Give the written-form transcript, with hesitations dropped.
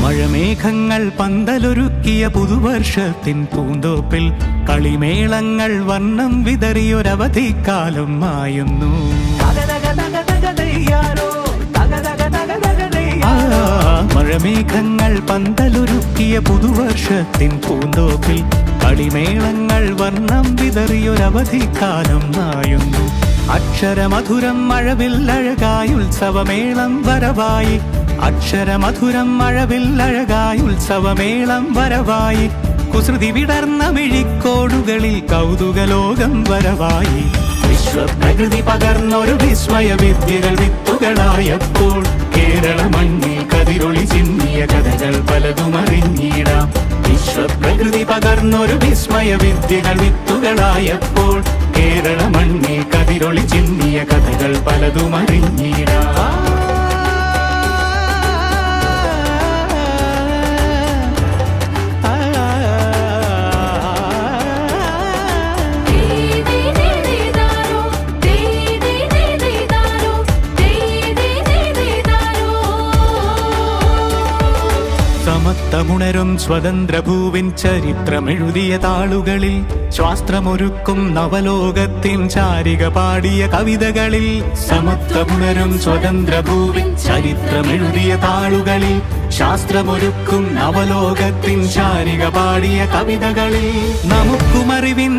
മഴമേഘങ്ങൾ പന്തലൊരുക്കിയ പുതുവർഷത്തിൻ പൂന്തോപ്പിൽ കളിമേളങ്ങൾ വർണ്ണം വിതറിയൊരവധിക്കാലം മായുന്നു. മഴമേഘങ്ങൾ പന്തലൊരുക്കിയ പുതുവർഷത്തിൻ പൂന്തോപ്പിൽ കളിമേളങ്ങൾ വർണ്ണം വിതറിയൊരവധിക്കാലം മായുന്നു. അക്ഷരമധുരം മഴവില്ലഴകായി ഉത്സവമേളം വരവായി. അക്ഷരമധുരം മഴവില്ലഴകായി ഉത്സവമേളം വരവായി. കുസൃതി വിടർന്ന മിഴിക്കോടുകളിൽ കൗതുകലോകം വരവായി. വിശ്വപ്രകൃതി പകർന്നൊരു വിസ്മയ വിദ്യകൾ വിത്തുകളായപ്പോൾ കേരള മണ്ണിൽ കതിരൊളി ചിന്നിയ കഥകൾ പലതും അറിഞ്ഞിടാം. വിശ്വപ്രകൃതി പകർന്നൊരു വിസ്മയ വിദ്യകൾ വിത്തുകളായപ്പോൾ കേരള മണ്ണിൽ കതിരൊളി ചിന്നിയ കഥകൾ പലതും അറിഞ്ഞിടാം. സമത്വമുണരും സ്വതന്ത്രഭൂവിൻ ചരിത്രമെഴുതിയ താളുകളിൽ ശാസ്ത്രമൊരുക്കും നവലോകത്തിൻ ചാരിക പാടിയ കവിതകളിൽ. സമത്വമുണരും സ്വതന്ത്രഭൂവിൻ ചരിത്രമെഴുതിയ താളുകളിൽ ശാസ്ത്രമൊരുക്കും നവലോകത്തിൻ ചാരിക പാടിയ കവിതകളിൽ. നമുക്കുമറിവിൻ